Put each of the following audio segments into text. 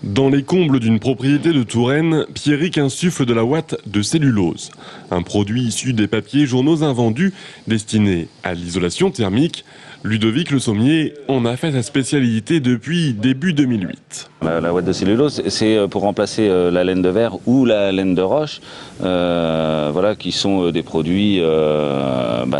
Dans les combles d'une propriété de Touraine, Pierrick insuffle de la ouate de cellulose, un produit issu des papiers journaux invendus destinés à l'isolation thermique. Ludovic Le Sommier en a fait sa spécialité depuis début 2008. La ouate de cellulose, c'est pour remplacer la laine de verre ou la laine de roche, voilà, qui sont des produits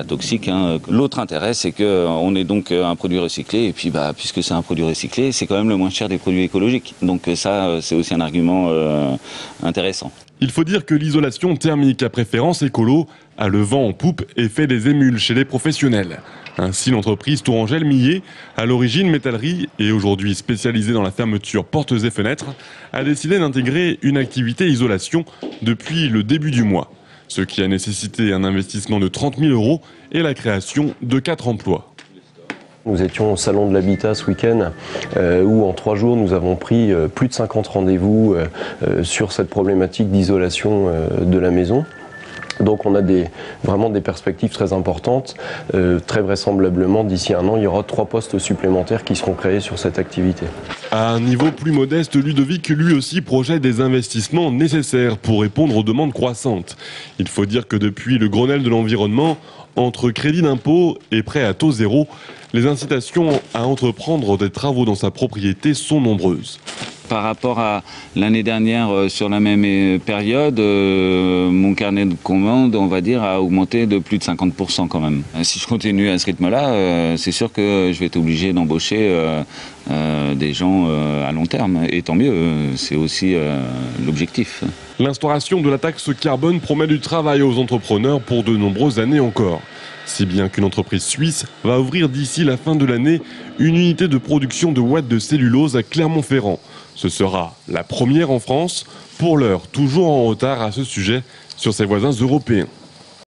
toxiques. L'autre intérêt, c'est qu'on est donc un produit recyclé, et puis puisque c'est un produit recyclé, c'est quand même le moins cher des produits écologiques. Donc ça, c'est aussi un argument intéressant. Il faut dire que l'isolation thermique à préférence écolo a le vent en poupe et fait des émules chez les professionnels. Ainsi, l'entreprise Tourangelle Millet, à l'origine métallerie et aujourd'hui spécialisée dans la fermeture portes et fenêtres, a décidé d'intégrer une activité isolation depuis le début du mois. Ce qui a nécessité un investissement de 30 000 € et la création de 4 emplois. Nous étions au Salon de l'Habitat ce week-end où en 3 jours nous avons pris plus de 50 rendez-vous sur cette problématique d'isolation de la maison. Donc on a vraiment des perspectives très importantes. Très vraisemblablement, d'ici 1 an, il y aura 3 postes supplémentaires qui seront créés sur cette activité. À un niveau plus modeste, Ludovic lui aussi projette des investissements nécessaires pour répondre aux demandes croissantes. Il faut dire que depuis le Grenelle de l'environnement, entre crédit d'impôt et prêt à taux zéro, les incitations à entreprendre des travaux dans sa propriété sont nombreuses. Par rapport à l'année dernière, sur la même période, mon carnet de commandes, on va dire, a augmenté de plus de 50% quand même. Si je continue à ce rythme-là, c'est sûr que je vais être obligé d'embaucher des gens à long terme. Et tant mieux, c'est aussi l'objectif. L'instauration de la taxe carbone promet du travail aux entrepreneurs pour de nombreuses années encore. Si bien qu'une entreprise suisse va ouvrir d'ici la fin de l'année une unité de production de ouate de cellulose à Clermont-Ferrand. Ce sera la première en France, pour l'heure toujours en retard à ce sujet sur ses voisins européens.